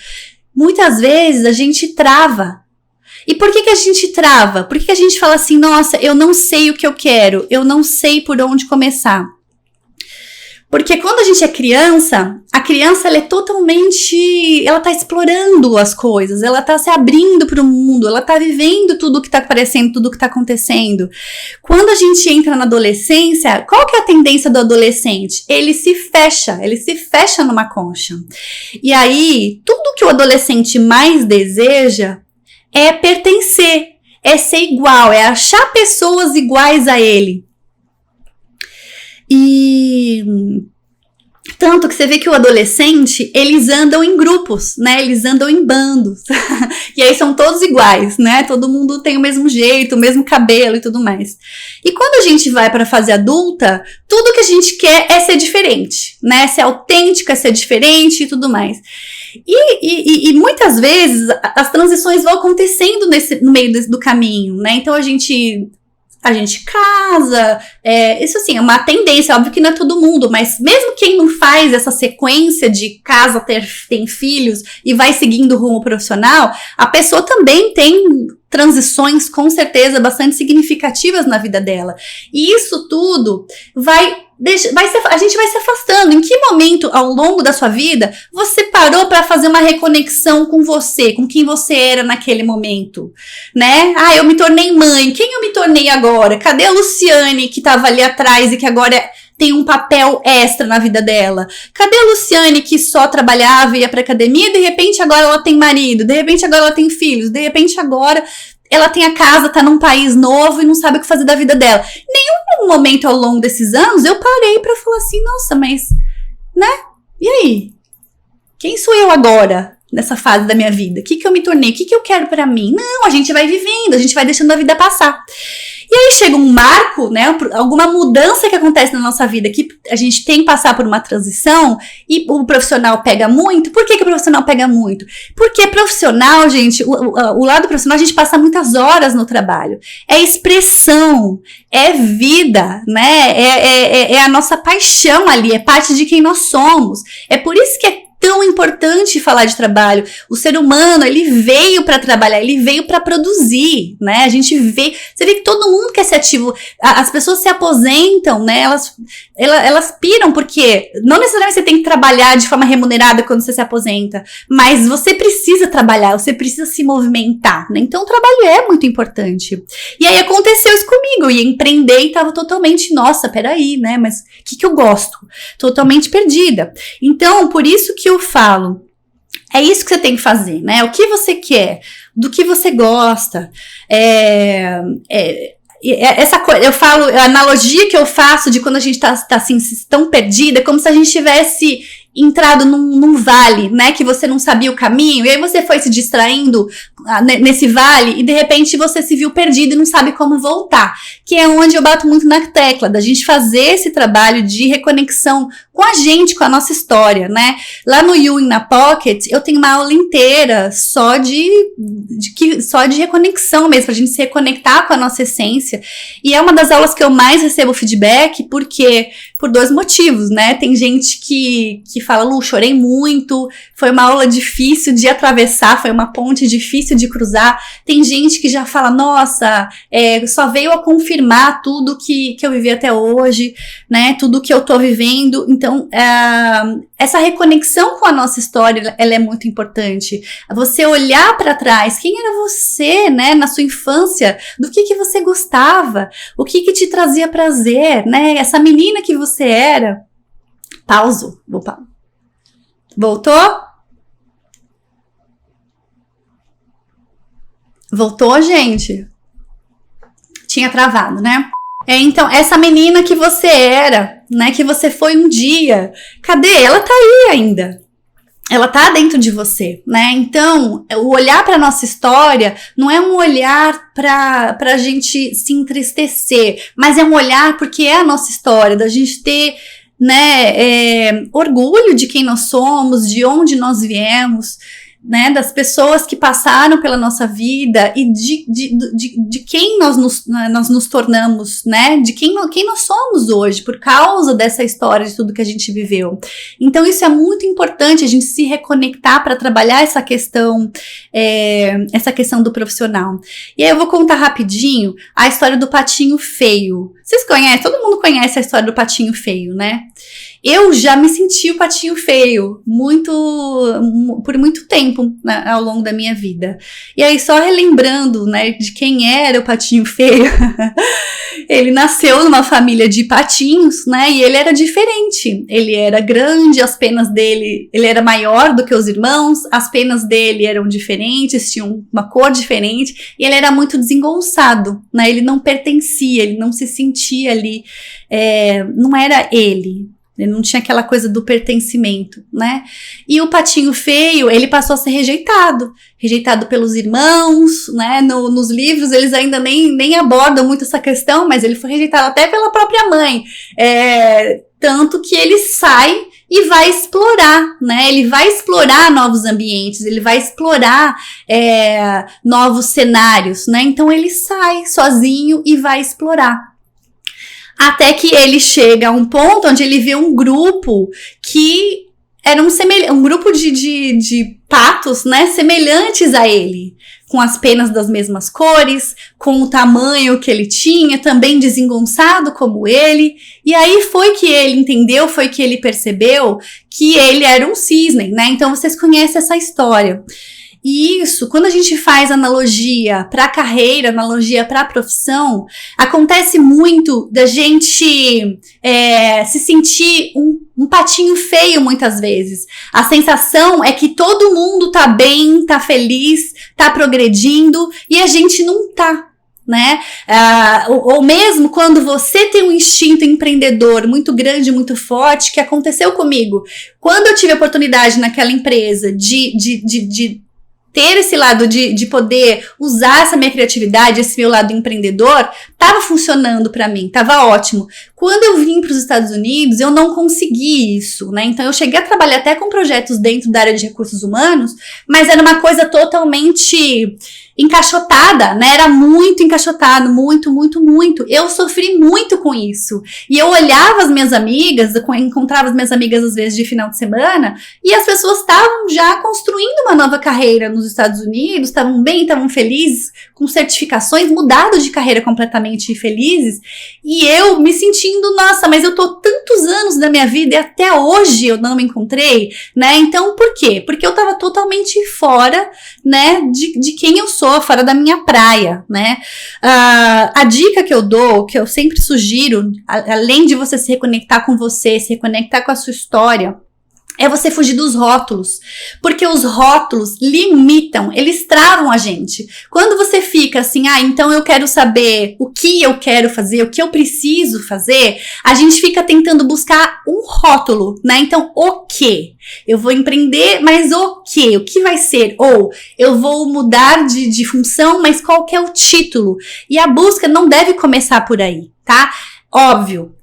muitas vezes a gente trava. E por que a gente trava? Por que a gente fala assim, nossa, eu não sei o que eu quero, eu não sei por onde começar? Porque quando a gente é criança, a criança ela é totalmente, ela tá explorando as coisas, ela tá se abrindo para o mundo, ela tá vivendo tudo que tá aparecendo, tudo que tá acontecendo. Quando a gente entra na adolescência, qual que é a tendência do adolescente? Ele se fecha numa concha. E aí, tudo que o adolescente mais deseja é pertencer, é ser igual, é achar pessoas iguais a ele. E tanto que você vê que o adolescente, eles andam em grupos, né? Eles andam em bandos. E aí são todos iguais, né? Todo mundo tem o mesmo jeito, o mesmo cabelo e tudo mais. E quando a gente vai para a fase adulta, tudo que a gente quer é ser diferente, né? Ser autêntica, ser diferente e tudo mais. E muitas vezes as transições vão acontecendo no meio do caminho, né? Então a gente casa, isso assim, é uma tendência, óbvio que não é todo mundo, mas mesmo quem não faz essa sequência de casa, tem filhos e vai seguindo o rumo profissional, a pessoa também tem transições, com certeza, bastante significativas na vida dela. E isso tudo a gente vai se afastando. Em que momento, ao longo da sua vida, você parou para fazer uma reconexão com você, com quem você era naquele momento, né? Eu me tornei mãe. Quem eu me tornei agora? Cadê a Luciane que estava ali atrás e que agora tem um papel extra na vida dela? Cadê a Luciane que só trabalhava e ia pra academia e de repente agora ela tem marido, de repente agora ela tem filhos, de repente agora ela tem a casa, tá num país novo e não sabe o que fazer da vida dela. Em nenhum momento ao longo desses anos eu parei pra falar assim, nossa, mas, né? E aí? Quem sou eu agora nessa fase da minha vida? O que eu me tornei? O que eu quero pra mim? Não, a gente vai vivendo, a gente vai deixando a vida passar. E aí chega um marco, né, alguma mudança que acontece na nossa vida, que a gente tem que passar por uma transição e o profissional pega muito. Por que o profissional pega muito? Porque profissional, gente, o lado profissional, a gente passa muitas horas no trabalho. É expressão, é vida, né, é a nossa paixão ali, é parte de quem nós somos. É por isso que é tão importante falar de trabalho. O ser humano, ele veio para trabalhar, ele veio para produzir, né? A gente vê, você vê que todo mundo quer ser ativo. As pessoas se aposentam, né? Elas piram porque não necessariamente você tem que trabalhar de forma remunerada quando você se aposenta, mas você precisa trabalhar, você precisa se movimentar, né? Então o trabalho é muito importante. E aí aconteceu isso comigo, eu ia empreender e tava totalmente, nossa, peraí, né? Mas o que eu gosto? Totalmente perdida. Então, por isso que eu falo, é isso que você tem que fazer, né? O que você quer, do que você gosta, essa coisa, eu falo, a analogia que eu faço de quando a gente tá assim, tão perdida, é como se a gente tivesse entrado num vale, né, que você não sabia o caminho, e aí você foi se distraindo nesse vale, e de repente você se viu perdido e não sabe como voltar, que é onde eu bato muito na tecla, da gente fazer esse trabalho de reconexão com a gente, com a nossa história, né. Lá no Ewing na Pocket, eu tenho uma aula inteira só de reconexão mesmo, pra gente se reconectar com a nossa essência, e é uma das aulas que eu mais recebo feedback, porque por 2 motivos, né? Tem gente que fala, Lu, chorei muito, foi uma aula difícil de atravessar, foi uma ponte difícil de cruzar. Tem gente que já fala, nossa, só veio a confirmar reafirmar tudo que eu vivi até hoje, né? Tudo que eu tô vivendo. Então, essa reconexão com a nossa história, ela é muito importante. Você olhar para trás, quem era você, né? Na sua infância, do que você gostava, o que te trazia prazer, né? Essa menina que você era. Pauso. Voltou? Voltou, gente? Tinha travado, né? Então, essa menina que você era, né? Que você foi um dia. Cadê? Ela tá aí ainda. Ela tá dentro de você, né? Então, o olhar para nossa história não é um olhar pra gente se entristecer, mas é um olhar porque é a nossa história, da gente ter, né, orgulho de quem nós somos, de onde nós viemos, né, das pessoas que passaram pela nossa vida e de quem nós nos tornamos, né, de quem nós somos hoje, por causa dessa história, de tudo que a gente viveu. Então isso é muito importante, a gente se reconectar para trabalhar essa questão do profissional. E aí eu vou contar rapidinho a história do patinho feio. Vocês conhecem? Todo mundo conhece a história do patinho feio, né? Eu já me senti o patinho feio por muito tempo, né, ao longo da minha vida. E aí, só relembrando, né, de quem era o patinho feio, ele nasceu numa família de patinhos, né, e ele era diferente. Ele era grande, as penas dele, ele era maior do que os irmãos, as penas dele eram diferentes, tinham uma cor diferente, e ele era muito desengonçado, né, ele não pertencia, ele não se sentia ali, não era ele. Ele não tinha aquela coisa do pertencimento, né? E o patinho feio, ele passou a ser rejeitado pelos irmãos, né? Nos livros eles ainda nem abordam muito essa questão, mas ele foi rejeitado até pela própria mãe. Tanto que ele sai e vai explorar, né? Ele vai explorar novos ambientes, ele vai explorar novos cenários, né? Então ele sai sozinho e vai explorar. Até que ele chega a um ponto onde ele vê um grupo que era um grupo de patos, né, semelhantes a ele, com as penas das mesmas cores, com o tamanho que ele tinha, também desengonçado como ele. E aí foi que ele entendeu, foi que ele percebeu que ele era um cisne, né? Então vocês conhecem essa história. E isso, quando a gente faz analogia para a carreira, analogia para a profissão, acontece muito da gente se sentir um patinho feio muitas vezes. A sensação é que todo mundo tá bem, tá feliz, tá progredindo e a gente não tá, né? Ou mesmo quando você tem um instinto empreendedor muito grande, muito forte, que aconteceu comigo. Quando eu tive a oportunidade naquela empresa de ter esse lado de poder usar essa minha criatividade, esse meu lado empreendedor, tava funcionando pra mim, tava ótimo. Quando eu vim para os Estados Unidos, eu não consegui isso, né? Então eu cheguei a trabalhar até com projetos dentro da área de recursos humanos, mas era uma coisa totalmente encaixotada, né? Era muito encaixotado, muito. Eu sofri muito com isso. E eu olhava as minhas amigas, encontrava as minhas amigas às vezes de final de semana, e as pessoas estavam já construindo uma nova carreira nos Estados Unidos, estavam bem, estavam felizes, com certificações, mudado de carreira completamente felizes, e eu me sentindo, nossa, mas eu tô tantos anos da minha vida e até hoje eu não me encontrei, né? Então, por quê? Porque eu tava totalmente fora, né, de quem eu sou, fora da minha praia, né? A dica que eu dou, que eu sempre sugiro, além de você se reconectar com você, se reconectar com a sua história, é você fugir dos rótulos, porque os rótulos limitam, eles travam a gente. Quando você fica assim, então eu quero saber o que eu quero fazer, o que eu preciso fazer, a gente fica tentando buscar um rótulo, né? Então, o quê? Eu vou empreender, mas o quê? O que vai ser? Ou eu vou mudar de função, mas qual que é o título? E a busca não deve começar por aí, tá? Óbvio.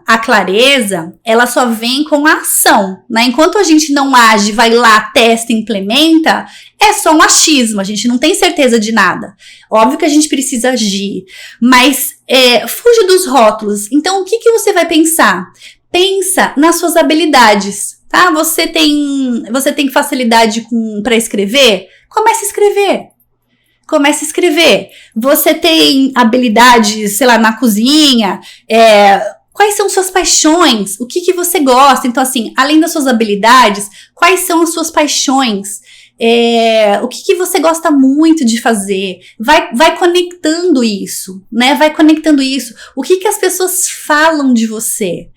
A clareza, ela só vem com a ação, né? Enquanto a gente não age, vai lá, testa, implementa, é só um achismo, a gente não tem certeza de nada. Óbvio que a gente precisa agir, mas fuja dos rótulos. Então, o que você vai pensar? Pensa nas suas habilidades, tá? Você tem facilidade para escrever? Comece a escrever. Comece a escrever. Você tem habilidades, sei lá, na cozinha, quais são suas paixões? O que você gosta? Então, assim, além das suas habilidades, quais são as suas paixões? O que você gosta muito de fazer? Vai conectando isso, né? Vai conectando isso. O que as pessoas falam de você?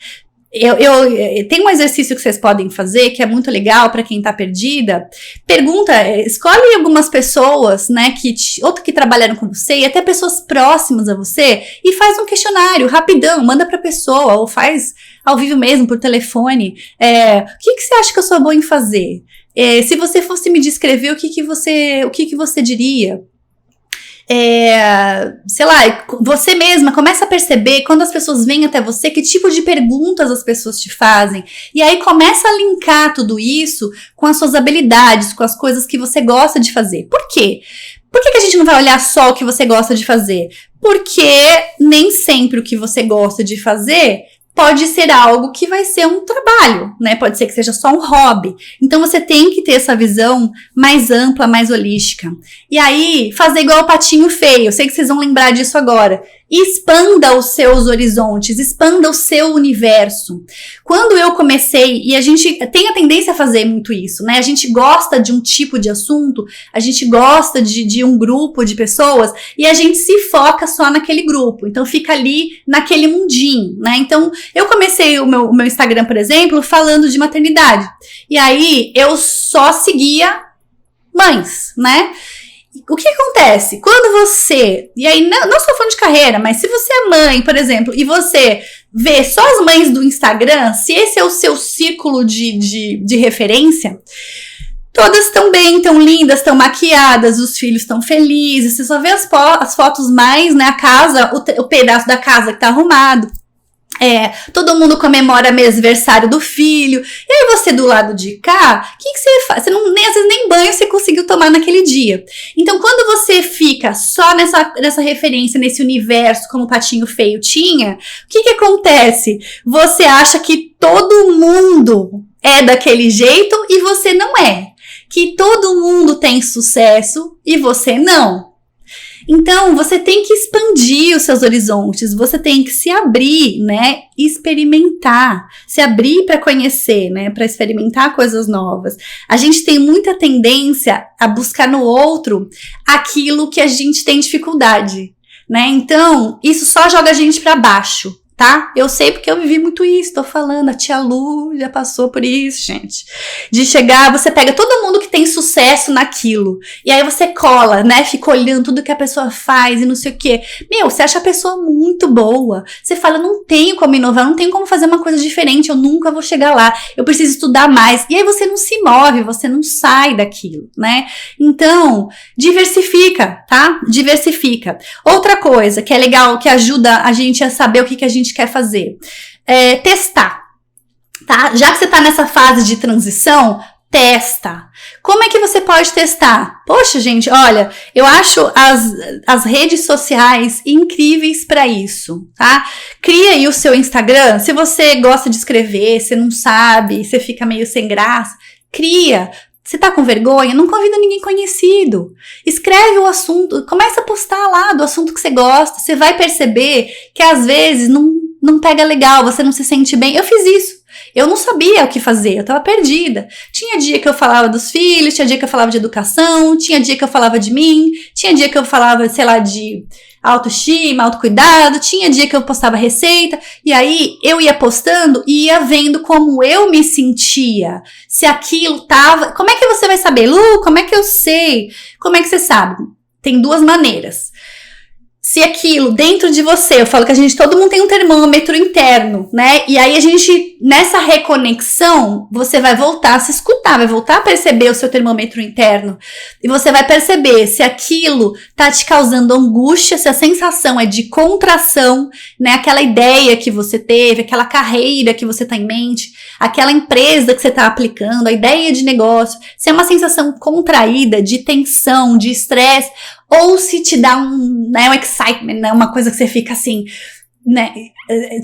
Tem um exercício que vocês podem fazer que é muito legal para quem tá perdida. Escolhe algumas pessoas, né, outro que trabalharam com você e até pessoas próximas a você e faz um questionário rapidão, manda pra pessoa ou faz ao vivo mesmo por telefone. O que você acha que eu sou boa em fazer? Se você fosse me descrever, o que você diria? Sei lá, você mesma começa a perceber quando as pessoas vêm até você, que tipo de perguntas as pessoas te fazem, e aí começa a linkar tudo isso com as suas habilidades, com as coisas que você gosta de fazer. Por quê? Por que a gente não vai olhar só o que você gosta de fazer? Porque nem sempre o que você gosta de fazer pode ser algo que vai ser um trabalho, né? Pode ser que seja só um hobby. Então, você tem que ter essa visão mais ampla, mais holística. E aí, fazer igual o patinho feio. Eu sei que vocês vão lembrar disso agora. Expanda os seus horizontes, expanda o seu universo. Quando eu comecei, e a gente tem a tendência a fazer muito isso, né? A gente gosta de um tipo de assunto, a gente gosta de um grupo de pessoas e a gente se foca só naquele grupo. Então fica ali naquele mundinho, né? Então eu comecei o meu Instagram, por exemplo, falando de maternidade. E aí eu só seguia mães, né? O que acontece? Quando você... E aí, não sou fã de carreira, mas se você é mãe, por exemplo, e você vê só as mães do Instagram, se esse é o seu círculo de referência, todas estão bem, estão lindas, estão maquiadas, os filhos estão felizes, você só vê as fotos mais, né, a casa, o pedaço da casa que tá arrumado. Todo mundo comemora aniversário do filho. E aí você do lado de cá, o que você faz? Você não, às vezes nem banho você conseguiu tomar naquele dia. Então quando você fica só nessa referência, nesse universo como o patinho feio tinha, o que acontece? Você acha que todo mundo é daquele jeito e você não é. Que todo mundo tem sucesso e você não. Então, você tem que expandir os seus horizontes, você tem que se abrir, né, experimentar, se abrir para conhecer, né, para experimentar coisas novas. A gente tem muita tendência a buscar no outro aquilo que a gente tem dificuldade, né? Então, isso só joga a gente para baixo. Tá? Eu sei porque eu vivi muito isso, tô falando, a tia Lu já passou por isso, gente. De chegar, você pega todo mundo que tem sucesso naquilo, e aí você cola, né? Fica olhando tudo que a pessoa faz e não sei o quê. Você acha a pessoa muito boa. Você fala, não tenho como inovar, não tenho como fazer uma coisa diferente, eu nunca vou chegar lá, eu preciso estudar mais. E aí você não se move, você não sai daquilo, né? Então, diversifica, tá? Diversifica. Outra coisa que é legal, que ajuda a gente a saber o que a gente quer fazer, testar, tá? Já que você tá nessa fase de transição, testa. Como é que você pode testar? Poxa, gente, olha, eu acho as redes sociais incríveis para isso, tá? Cria aí o seu Instagram. Se você gosta de escrever, você não sabe, você fica meio sem graça, cria. Você tá com vergonha? Não convida ninguém conhecido. Escreve o assunto, começa a postar lá do assunto que você gosta. Você vai perceber que às vezes não pega legal, você não se sente bem. Eu fiz isso. Eu não sabia o que fazer, eu tava perdida. Tinha dia que eu falava dos filhos, tinha dia que eu falava de educação, tinha dia que eu falava de mim, tinha dia que eu falava, sei lá, de autoestima, autocuidado, tinha dia que eu postava receita, e aí eu ia postando e ia vendo como eu me sentia, se aquilo tava... Como é que você vai saber? Lu, como é que eu sei? Como é que você sabe? Tem duas maneiras. Se aquilo dentro de você, eu falo que todo mundo tem um termômetro interno, né? E aí a gente, nessa reconexão, você vai voltar a se escutar, vai voltar a perceber o seu termômetro interno. E você vai perceber se aquilo tá te causando angústia, se a sensação é de contração, né? Aquela ideia que você teve, aquela carreira que você tá em mente, aquela empresa que você tá aplicando, a ideia de negócio, se é uma sensação contraída, de tensão, de estresse, ou se te dá um excitement, né, uma coisa que você fica assim, né,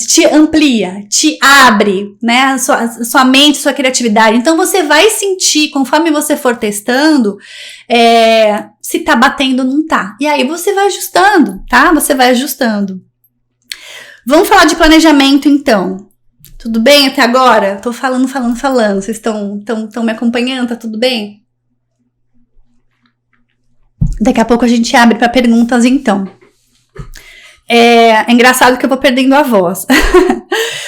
te amplia, te abre, né, sua mente, sua criatividade. Então você vai sentir, conforme você for testando, se tá batendo ou não tá. E aí você vai ajustando, tá? Você vai ajustando. Vamos falar de planejamento, então. Tudo bem até agora? Tô falando. Vocês estão me acompanhando? Tá tudo bem? Daqui a pouco a gente abre para perguntas, então. É engraçado que eu vou perdendo a voz.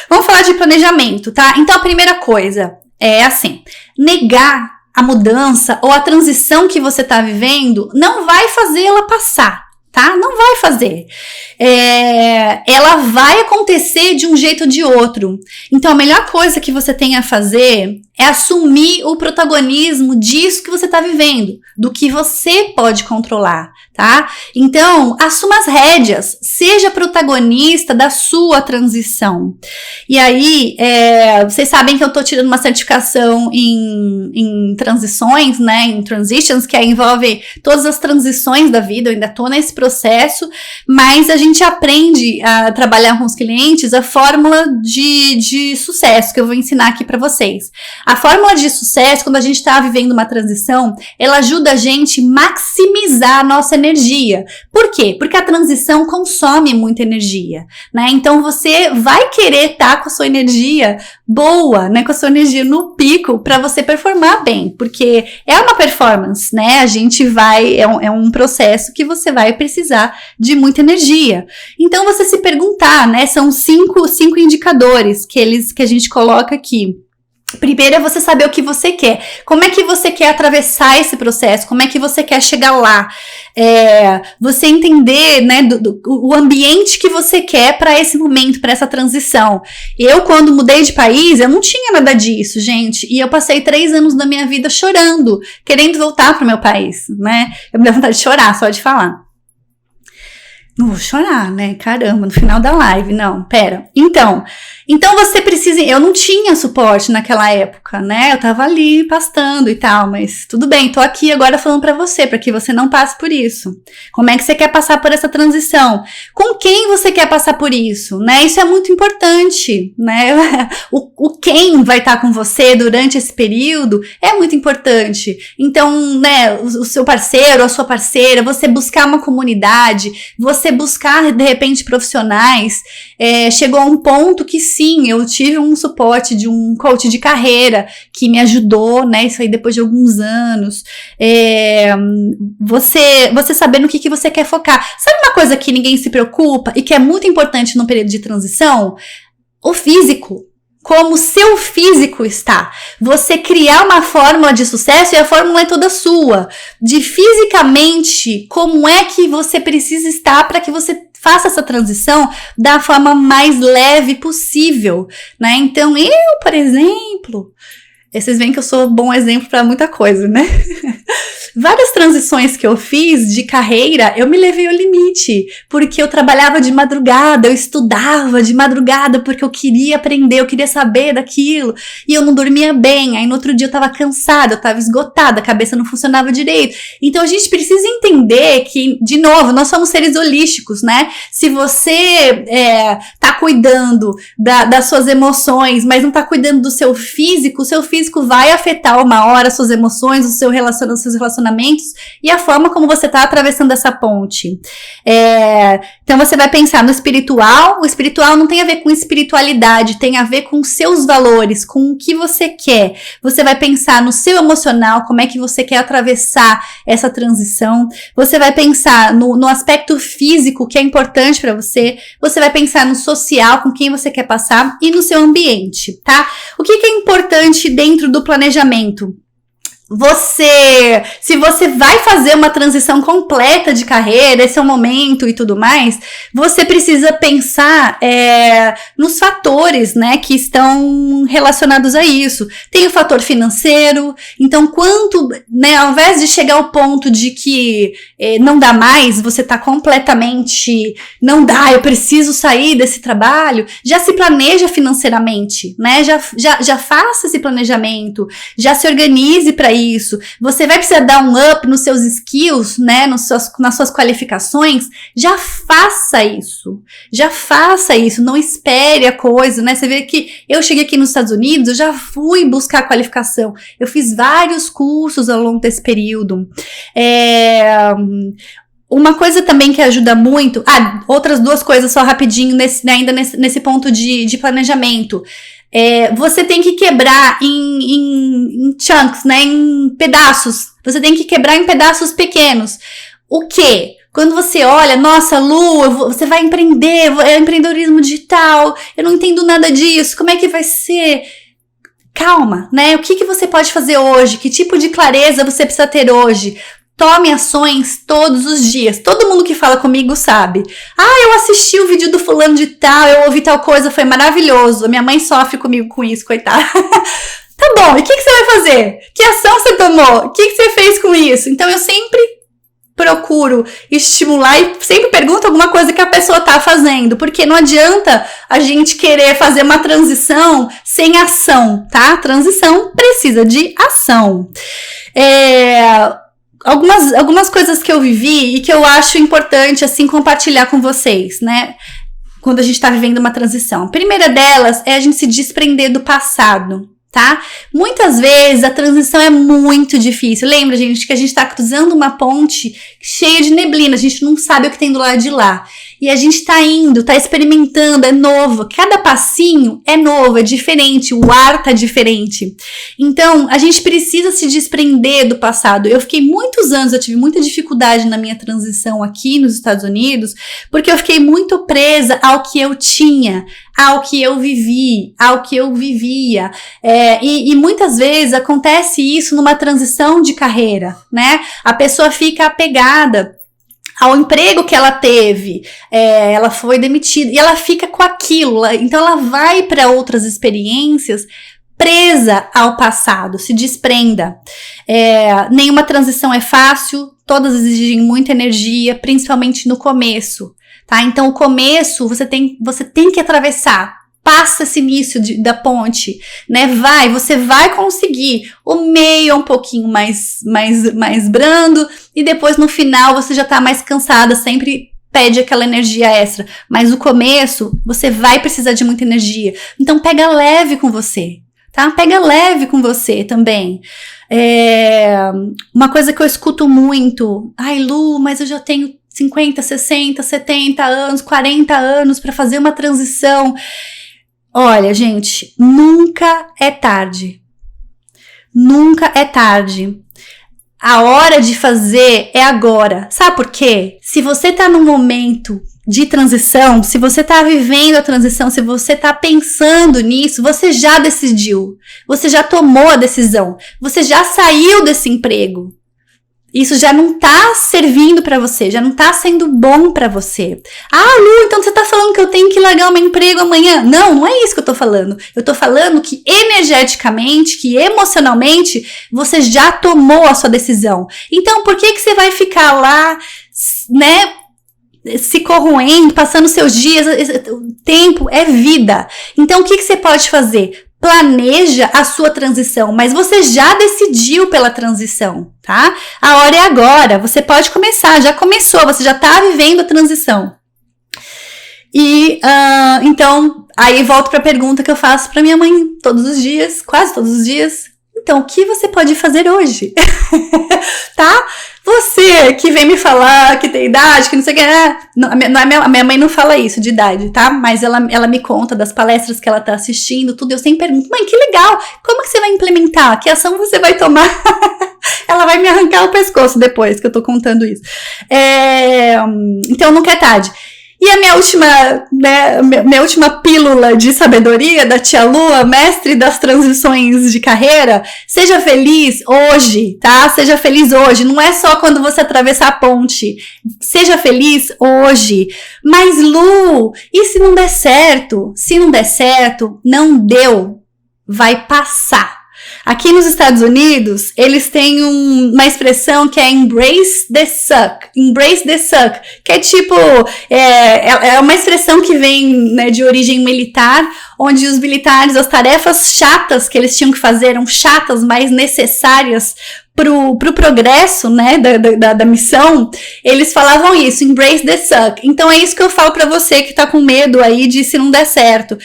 Vamos falar de planejamento, tá? Então, a primeira coisa é assim: negar a mudança ou a transição que você tá vivendo não vai fazê-la passar, tá? Não vai fazer. Ela vai acontecer de um jeito ou de outro. Então, a melhor coisa que você tem a fazer é assumir o protagonismo disso que você tá vivendo, do que você pode controlar, tá? Então, assuma as rédeas, seja protagonista da sua transição. E aí, vocês sabem que eu tô tirando uma certificação em transições, né, em transitions, que envolve todas as transições da vida. Eu ainda tô nesse processo, mas a gente aprende a trabalhar com os clientes a fórmula de sucesso, que eu vou ensinar aqui para vocês. A fórmula de sucesso, quando a gente está vivendo uma transição, ela ajuda a gente a maximizar a nossa energia. Por quê? Porque a transição consome muita energia, né? Então você vai querer estar com a sua energia boa, né? Com a sua energia no pico para você performar bem, porque é uma performance, né? A gente vai, é um processo que você vai precisar de muita energia. Então você se perguntar, né? São cinco indicadores que a gente coloca aqui. Primeiro é você saber o que você quer. Como é que você quer atravessar esse processo? Como é que você quer chegar lá? Você entender, né, o ambiente que você quer para esse momento, para essa transição. Eu, quando mudei de país, eu não tinha nada disso, gente. E eu passei 3 anos da minha vida chorando, querendo voltar pro meu país, né? Eu me dá vontade de chorar, só de falar. Não vou chorar, né? Caramba, no final da live. Não, pera. Então você precisa... Eu não tinha suporte naquela época, né? Eu tava ali pastando e tal, mas tudo bem, tô aqui agora falando pra você, pra que você não passe por isso. Como é que você quer passar por essa transição? Com quem você quer passar por isso, né? Isso é muito importante, né? O quem vai estar com você durante esse período é muito importante. Então, né, o seu parceiro, a sua parceira, você buscar uma comunidade, você buscar, de repente, profissionais. Chegou a um ponto que sim, eu tive um suporte de um coach de carreira que me ajudou, né, isso aí depois de alguns anos. Você saber no que você quer focar. Sabe uma coisa que ninguém se preocupa e que é muito importante no período de transição? O físico. Como o seu físico está. Você criar uma fórmula de sucesso e a fórmula é toda sua. De fisicamente, como é que você precisa estar para que você faça essa transição da forma mais leve possível, né? Então, eu, por exemplo, vocês veem que eu sou bom exemplo para muita coisa, né? Várias transições que eu fiz de carreira, eu me levei ao limite, porque eu trabalhava de madrugada, eu estudava de madrugada, porque eu queria aprender, eu queria saber daquilo, e eu não dormia bem, aí no outro dia eu tava cansada, eu tava esgotada, a cabeça não funcionava direito. Então a gente precisa entender que, de novo, nós somos seres holísticos, né? Se você tá cuidando das suas emoções, mas não tá cuidando do seu físico, o seu físico vai afetar uma hora as suas emoções, os seus relacionamentos e a forma como você está atravessando essa ponte. Então você vai pensar no espiritual. O espiritual não tem a ver com espiritualidade, tem a ver com seus valores, com o que você quer. Você vai pensar no seu emocional, como é que você quer atravessar essa transição. Você vai pensar no aspecto físico, que é importante para você. Você vai pensar no social, com quem você quer passar, e no seu ambiente, tá? O que é importante dentro do planejamento? Se você vai fazer uma transição completa de carreira, esse é o momento e tudo mais, você precisa pensar nos fatores, né, que estão relacionados a isso. Tem o fator financeiro, então quanto, né, ao invés de chegar ao ponto de que não dá mais, você tá completamente, não dá, eu preciso sair desse trabalho, já se planeja financeiramente, né, já faça esse planejamento, já se organize para isso. Você vai precisar dar um up nos seus skills, né, nas suas qualificações. Já faça isso. Já faça isso. Não espere a coisa, né? Você vê que eu cheguei aqui nos Estados Unidos, eu já fui buscar qualificação. Eu fiz vários cursos ao longo desse período. Uma coisa também que ajuda muito... outras duas coisas só rapidinho, ainda nesse ponto de planejamento. Você tem que quebrar em chunks, né? Em pedaços. Você tem que quebrar em pedaços pequenos. O quê? Quando você olha, nossa, Lu, você vai empreender, é empreendedorismo digital, eu não entendo nada disso, como é que vai ser? Calma, né? O que você pode fazer hoje? Que tipo de clareza você precisa ter hoje? Tome ações todos os dias. Todo mundo que fala comigo sabe. Eu assisti o vídeo do fulano de tal, eu ouvi tal coisa, foi maravilhoso. Minha mãe sofre comigo com isso, coitada. Tá bom, e o que você vai fazer? Que ação você tomou? O que você fez com isso? Então eu sempre procuro estimular e sempre pergunto alguma coisa que a pessoa tá fazendo, porque não adianta a gente querer fazer uma transição sem ação, tá? Transição precisa de ação. Algumas coisas que eu vivi e que eu acho importante, assim, compartilhar com vocês, né? Quando a gente tá vivendo uma transição. A primeira delas é a gente se desprender do passado, tá? Muitas vezes a transição é muito difícil. Lembra, gente, que a gente tá cruzando uma ponte cheia de neblina, a gente não sabe o que tem do lado de lá. E a gente tá indo, tá experimentando, é novo. Cada passinho é novo, é diferente, o ar tá diferente. Então, a gente precisa se desprender do passado. Eu fiquei muitos anos, eu tive muita dificuldade na minha transição aqui nos Estados Unidos, porque eu fiquei muito presa ao que eu tinha, ao que eu vivi, ao que eu vivia. E muitas vezes acontece isso numa transição de carreira, né? A pessoa fica apegada ao emprego que ela teve, ela foi demitida e ela fica com aquilo, então ela vai para outras experiências presa ao passado, se desprenda. Nenhuma transição é fácil, todas exigem muita energia, principalmente no começo, tá? Então o começo você tem que atravessar. Passa esse início da ponte, né? Você vai conseguir. O meio é um pouquinho mais brando e depois no final você já tá mais cansada, sempre pede aquela energia extra. Mas o começo, você vai precisar de muita energia. Então pega leve com você, tá? Pega leve com você também. Uma coisa que eu escuto muito, Lu, mas eu já tenho 50, 60, 70 anos, 40 anos para fazer uma transição. Olha, gente, nunca é tarde. Nunca é tarde. A hora de fazer é agora. Sabe por quê? Se você tá num momento de transição, se você tá vivendo a transição, se você tá pensando nisso, você já decidiu. Você já tomou a decisão. Você já saiu desse emprego. Isso já não tá servindo pra você, já não tá sendo bom pra você. Lu, então você tá falando que eu tenho que largar o meu emprego amanhã? Não, não é isso que eu tô falando. Eu tô falando que energeticamente, que emocionalmente, você já tomou a sua decisão. Então, por que você vai ficar lá, né, se corroendo, passando seus dias? O tempo é vida. Então, o que você pode fazer? Planeja a sua transição, mas você já decidiu pela transição, tá? A hora é agora, você pode começar, já começou, você já tá vivendo a transição. E, então, aí volto pra pergunta que eu faço pra minha mãe todos os dias, quase todos os dias. Então, o que você pode fazer hoje? Tá? Você que vem me falar que tem idade, que não sei o que, a minha mãe não fala isso de idade, tá? Mas ela me conta das palestras que ela tá assistindo, tudo. Eu sempre pergunto, mãe, que legal, como que você vai implementar? Que ação você vai tomar? Ela vai me arrancar o pescoço depois que eu tô contando isso. Então, nunca é tarde. E a minha última pílula de sabedoria da tia Lua, mestre das transições de carreira, seja feliz hoje, tá? Seja feliz hoje. Não é só quando você atravessar a ponte. Seja feliz hoje. Mas, Lu, e se não der certo? Se não der certo, não deu. Vai passar. Aqui nos Estados Unidos, eles têm uma expressão que é embrace the suck. Embrace the suck. Que é tipo, é uma expressão que vem, né, de origem militar, onde os militares, as tarefas chatas que eles tinham que fazer eram chatas, mas necessárias pro progresso, né, da missão. Eles falavam isso, embrace the suck. Então é isso que eu falo pra você que tá com medo aí de se não der certo.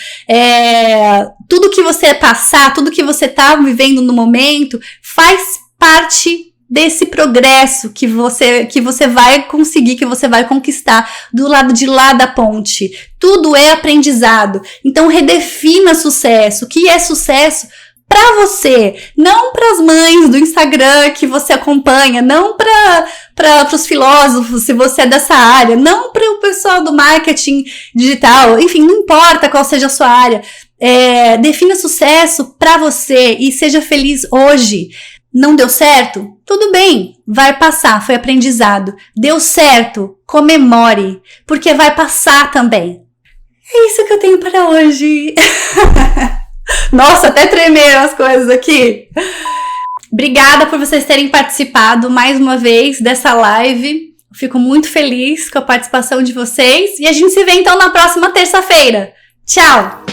Tudo que você passar, tudo que você tá vivendo no momento, faz parte desse progresso que você vai conseguir, que você vai conquistar do lado de lá da ponte. Tudo é aprendizado. Então redefina sucesso. O que é sucesso para você? Não para as mães do Instagram que você acompanha, não para os filósofos, se você é dessa área, não para o pessoal do marketing digital, enfim, não importa qual seja a sua área. Defina sucesso para você e seja feliz hoje. Não deu certo? Tudo bem, vai passar, foi aprendizado. Deu certo? Comemore, porque vai passar também. É isso que eu tenho para hoje. Nossa, até tremeram as coisas aqui. Obrigada por vocês terem participado mais uma vez dessa live. Fico muito feliz com a participação de vocês. E a gente se vê então na próxima terça-feira. Tchau!